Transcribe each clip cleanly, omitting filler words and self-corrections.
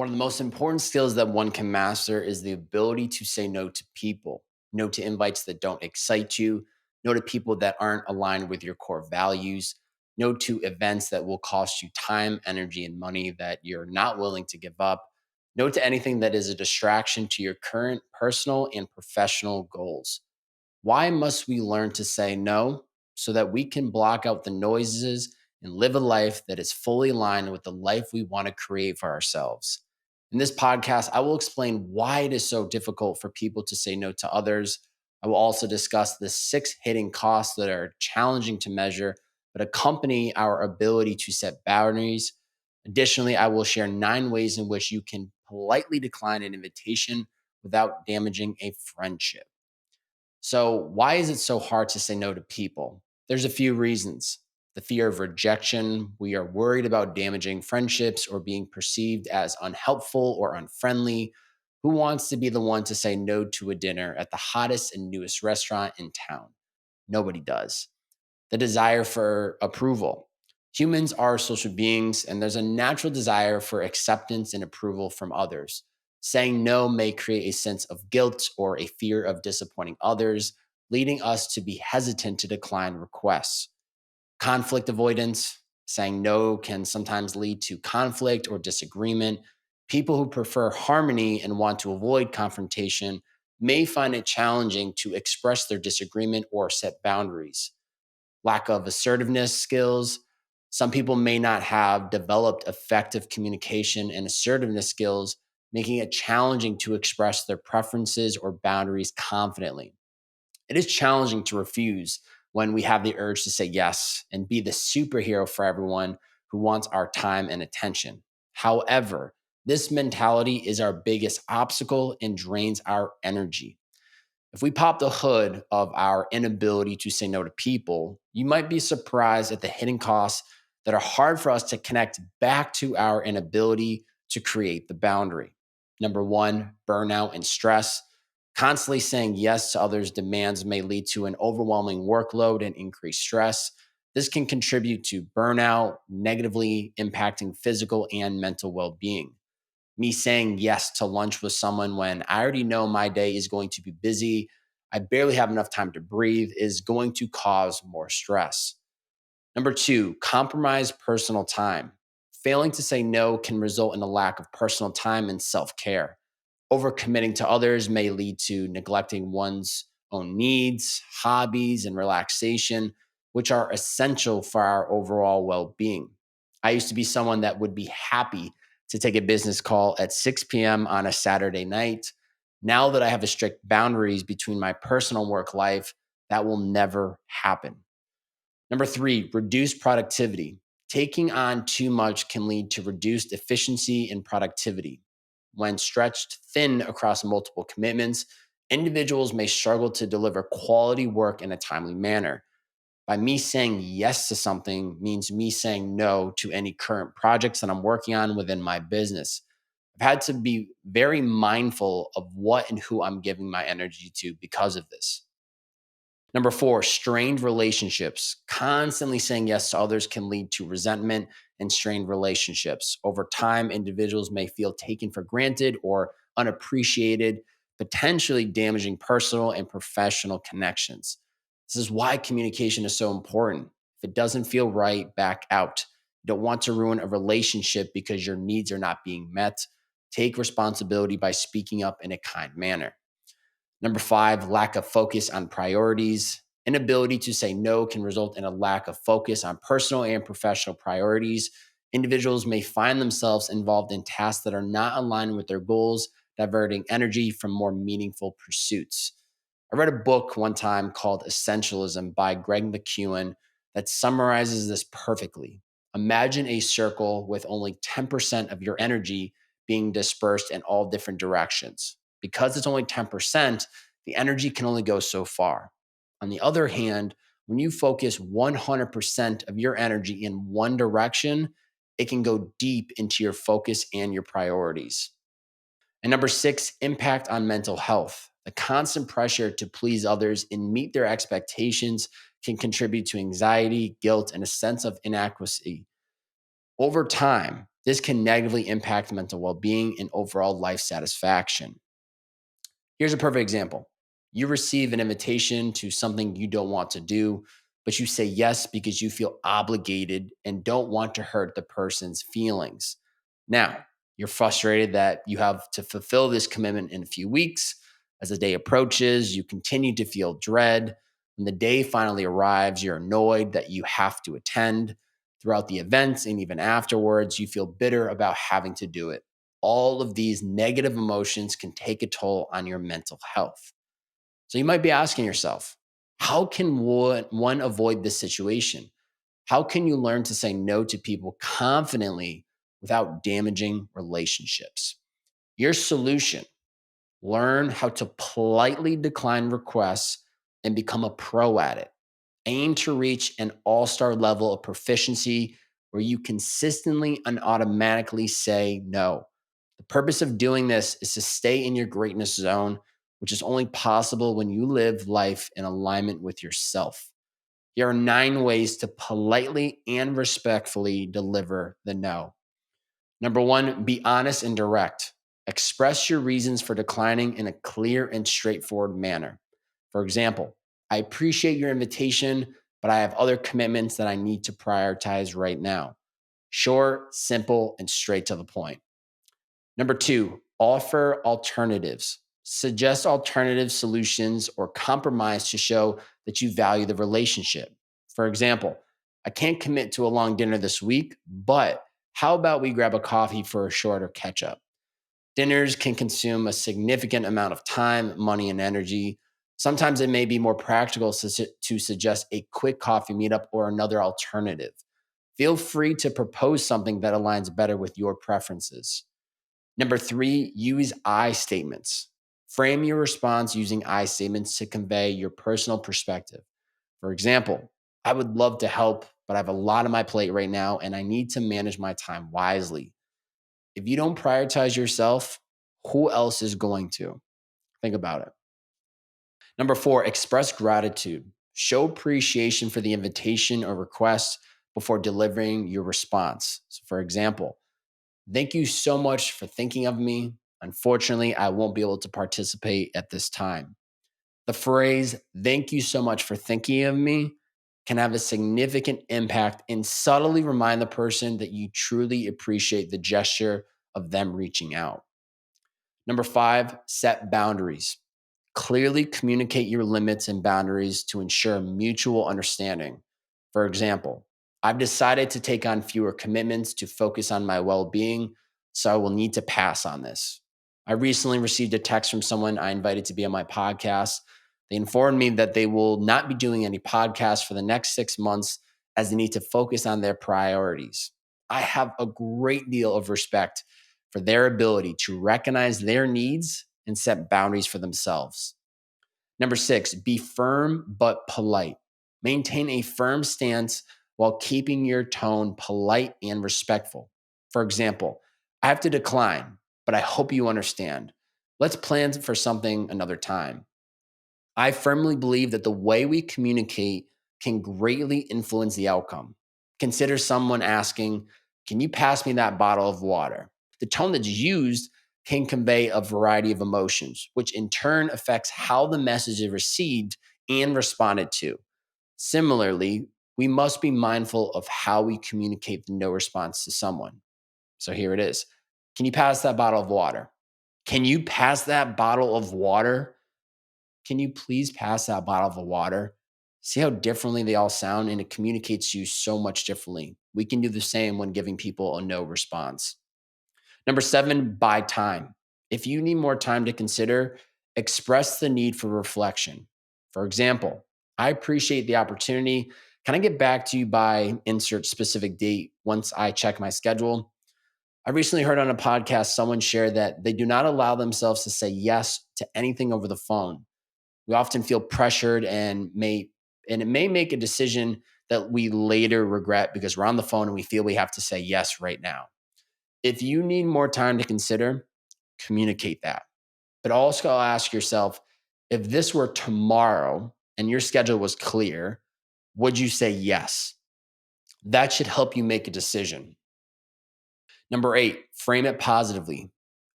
One of the most important skills that one can master is the ability to say no to people, no to invites that don't excite you, no to people that aren't aligned with your core values, no to events that will cost you time, energy, and money that you're not willing to give up, no to anything that is a distraction to your current personal and professional goals. Why must we learn to say no so that we can block out the noises and live a life that is fully aligned with the life we want to create for ourselves? In this podcast, I will explain why it is so difficult for people to say no to others. I will also discuss the six hidden costs that are challenging to measure, but accompany our ability to set boundaries. Additionally, I will share 9 ways in which you can politely decline an invitation without damaging a friendship. So, why is it so hard to say no to people? There's a few reasons. The fear of rejection. We are worried about damaging friendships or being perceived as unhelpful or unfriendly. Who wants to be the one to say no to a dinner at the hottest and newest restaurant in town? Nobody does. The desire for approval. Humans are social beings, and there's a natural desire for acceptance and approval from others. Saying no may create a sense of guilt or a fear of disappointing others, leading us to be hesitant to decline requests. Conflict avoidance. Saying no can sometimes lead to conflict or disagreement. People who prefer harmony and want to avoid confrontation may find it challenging to express their disagreement or set boundaries. Lack of assertiveness skills. Some people may not have developed effective communication and assertiveness skills, making it challenging to express their preferences or boundaries confidently. It is challenging to refuse when we have the urge to say yes and be the superhero for everyone who wants our time and attention. However, this mentality is our biggest obstacle and drains our energy. If we pop the hood of our inability to say no to people, you might be surprised at the hidden costs that are hard for us to connect back to our inability to create the boundary. Number one, burnout and stress. Constantly saying yes to others' demands may lead to an overwhelming workload and increased stress. This can contribute to burnout, negatively impacting physical and mental well being. Me saying yes to lunch with someone when I already know my day is going to be busy, I barely have enough time to breathe, is going to cause more stress. Number two, compromise personal time. Failing to say no can result in a lack of personal time and self care. Overcommitting to others may lead to neglecting one's own needs, hobbies, and relaxation, which are essential for our overall well being. I used to be someone that would be happy to take a business call at 6 p.m. on a Saturday night. Now that I have a strict boundaries between my personal work life, that will never happen. Number three, reduce productivity. Taking on too much can lead to reduced efficiency and productivity. When stretched thin across multiple commitments, individuals may struggle to deliver quality work in a timely manner. By me saying yes to something means me saying no to any current projects that I'm working on within my business. I've had to be very mindful of what and who I'm giving my energy to because of this. Number four, strained relationships. Constantly saying yes to others can lead to resentment and strained relationships. Over time, individuals may feel taken for granted or unappreciated, potentially damaging personal and professional connections. This is why communication is so important. If it doesn't feel right, back out. You don't want to ruin a relationship because your needs are not being met. Take responsibility by speaking up in a kind manner. Number five, lack of focus on priorities. Inability to say no can result in a lack of focus on personal and professional priorities. Individuals may find themselves involved in tasks that are not aligned with their goals, diverting energy from more meaningful pursuits. I read a book one time called Essentialism by Greg McKeown that summarizes this perfectly. Imagine a circle with only 10% of your energy being dispersed in all different directions. Because it's only 10%, the energy can only go so far. On the other hand, when you focus 100% of your energy in one direction, it can go deep into your focus and your priorities. And number six, impact on mental health. The constant pressure to please others and meet their expectations can contribute to anxiety, guilt, and a sense of inadequacy. Over time, This can negatively impact mental well being and overall life satisfaction. Here's a perfect example. You receive an invitation to something you don't want to do, but you say yes because you feel obligated and don't want to hurt the person's feelings. Now, you're frustrated that you have to fulfill this commitment in a few weeks. As the day approaches, you continue to feel dread. When the day finally arrives, you're annoyed that you have to attend. Throughout the events and even afterwards, you feel bitter about having to do it. All of these negative emotions can take a toll on your mental health. So you might be asking yourself, how can one avoid this situation? How can you learn to say no to people confidently without damaging relationships? Your solution: learn how to politely decline requests and become a pro at it. Aim to reach an all star level of proficiency where you consistently and automatically say no. The purpose of doing this is to stay in your greatness zone, which is only possible when you live life in alignment with yourself. Here are 9 ways to politely and respectfully deliver the no. Number one, be honest and direct. Express your reasons for declining in a clear and straightforward manner. For example, I appreciate your invitation, but I have other commitments that I need to prioritize right now. Short, simple, and straight to the point. Number two, offer alternatives. Suggest alternative solutions or compromise to show that you value the relationship. For example, I can't commit to a long dinner this week, but how about we grab a coffee for a shorter catch up? Dinners can consume a significant amount of time, money, and energy. Sometimes it may be more practical to suggest a quick coffee meetup or another alternative. Feel free to propose something that aligns better with your preferences. Number three, use I statements. Frame your response using I statements to convey your personal perspective. For example, I would love to help, but I have a lot on my plate right now and I need to manage my time wisely. If you don't prioritize yourself, who else is going to? Think about it. Number four, express gratitude. Show appreciation for the invitation or request before delivering your response. So, for example, thank you so much for thinking of me. Unfortunately, I won't be able to participate at this time. The phrase, thank you so much for thinking of me, can have a significant impact and subtly remind the person that you truly appreciate the gesture of them reaching out. Number five, set boundaries. Clearly communicate your limits and boundaries to ensure mutual understanding. For example, I've decided to take on fewer commitments to focus on my well being, so I will need to pass on this. I recently received a text from someone I invited to be on my podcast. They informed me that they will not be doing any podcasts for the next 6 months as they need to focus on their priorities. I have a great deal of respect for their ability to recognize their needs and set boundaries for themselves. Number six, be firm but polite. Maintain a firm stance while keeping your tone polite and respectful. For example, I have to decline, but I hope you understand. Let's plan for something another time. I firmly believe that the way we communicate can greatly influence the outcome. Consider someone asking, can you pass me that bottle of water? The tone that's used can convey a variety of emotions, which in turn affects how the message is received and responded to. Similarly, we must be mindful of how we communicate the no response to someone. So here it is. Can you pass that bottle of water? Can you pass that bottle of water? Can you please pass that bottle of water? See how differently they all sound, and it communicates you so much differently. We can do the same when giving people a no response. Number seven, buy time. If you need more time to consider, express the need for reflection. For example, I appreciate the opportunity. Can I get back to you by insert specific date once I check my schedule? I recently heard on a podcast someone share that they do not allow themselves to say yes to anything over the phone. We often feel pressured and it may make a decision that we later regret because we're on the phone and we feel we have to say yes right now. If you need more time to consider, communicate that. But also ask yourself, if this were tomorrow and your schedule was clear, would you say yes? That should help you make a decision. Number 8, frame it positively.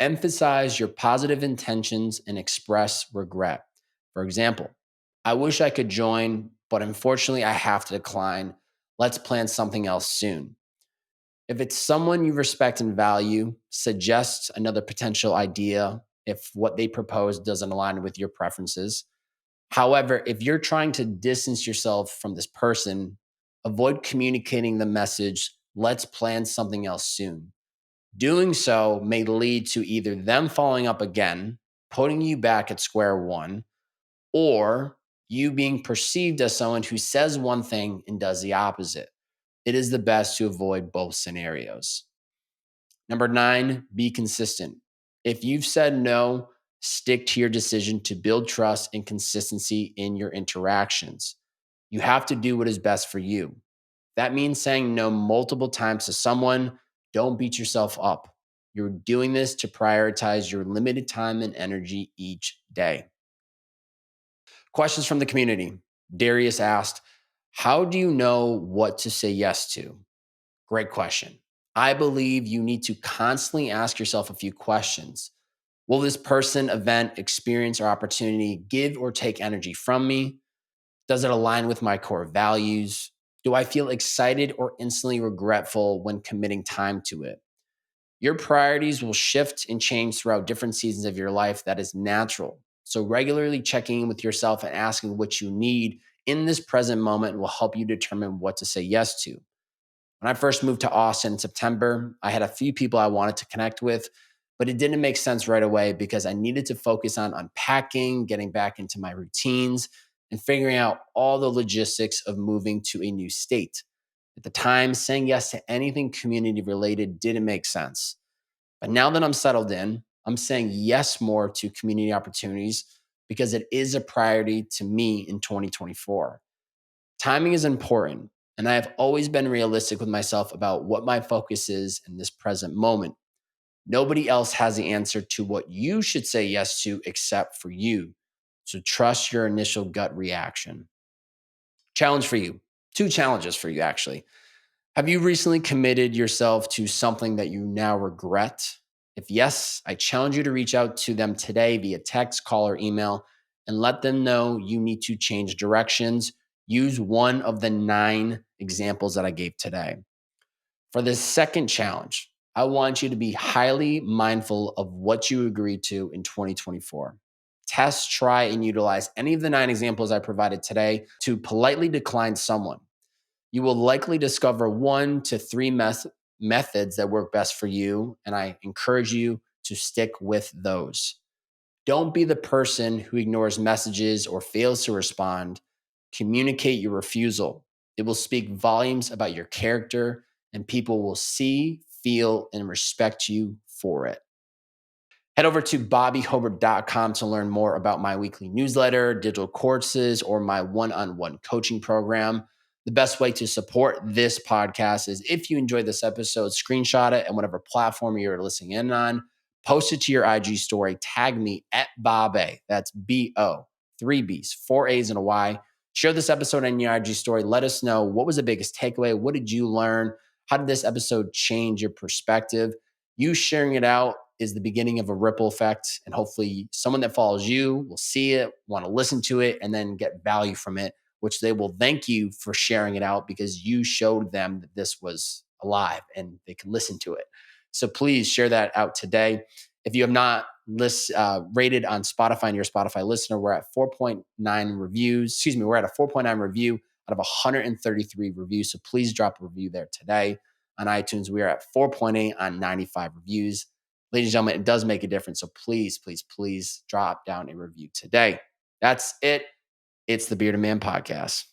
Emphasize your positive intentions and express regret. For example, I wish I could join, but unfortunately I have to decline. Let's plan something else soon. If it's someone you respect and value, suggest another potential idea if what they propose doesn't align with your preferences. However, if you're trying to distance yourself from this person, avoid communicating the message, let's plan something else soon. Doing so may lead to either them following up again, putting you back at square one, or you being perceived as someone who says one thing and does the opposite. It is the best to avoid both scenarios. Number 9, be consistent. If you've said no, stick to your decision to build trust and consistency in your interactions. You have to do what is best for you. That means saying no multiple times to someone. Don't beat yourself up. You're doing this to prioritize your limited time and energy each day. Questions from the community. Darius asked, how do you know what to say yes to? Great question. I believe you need to constantly ask yourself a few questions. Will this person, event, experience, or opportunity give or take energy from me? Does it align with my core values? Do I feel excited or instantly regretful when committing time to it? Your priorities will shift and change throughout different seasons of your life. That is natural. So, regularly checking in with yourself and asking what you need in this present moment will help you determine what to say yes to. When I first moved to Austin in September, I had a few people I wanted to connect with, but it didn't make sense right away because I needed to focus on unpacking, getting back into my routines, and figuring out all the logistics of moving to a new state. At the time, saying yes to anything community related didn't make sense. But now that I'm settled in, I'm saying yes more to community opportunities because it is a priority to me in 2024. Timing is important, and I have always been realistic with myself about what my focus is in this present moment. Nobody else has the answer to what you should say yes to except for you. So trust your initial gut reaction. Challenge for you. Two challenges for you, actually. Have you recently committed yourself to something that you now regret? If yes, I challenge you to reach out to them today via text, call, or email and let them know you need to change directions. Use one of the 9 examples that I gave today. For the second challenge, I want you to be highly mindful of what you agreed to in 2024. Test, try, and utilize any of the 9 examples I provided today to politely decline someone. You will likely discover 1 to 3 methods that work best for you, and I encourage you to stick with those. Don't be the person who ignores messages or fails to respond. Communicate your refusal. It will speak volumes about your character, and people will see, feel, and respect you for it. Head over to bobbyhobert.com to learn more about my weekly newsletter, digital courses, or my one-on-one coaching program. The best way to support this podcast is if you enjoyed this episode, screenshot it and whatever platform you're listening in on, post it to your IG story, tag me at Bob-A. That's B-O, 3 B's, 4 A's and a Y. Share this episode on your IG story. Let us know what was the biggest takeaway? What did you learn? How did this episode change your perspective? You sharing it out is the beginning of a ripple effect. And hopefully someone that follows you will see it, want to listen to it, and then get value from it, which they will thank you for sharing it out because you showed them that this was alive and they can listen to it. So please share that out today. If you have not rated on Spotify and you're a Spotify listener, we're at 4.9 reviews. Excuse me, we're at a 4.9 review out of 133 reviews. So please drop a review there today. On iTunes, we are at 4.8 on 95 reviews. Ladies and gentlemen, it does make a difference. So please, please, please drop down a review today. That's it. It's the Bearded Man Podcast.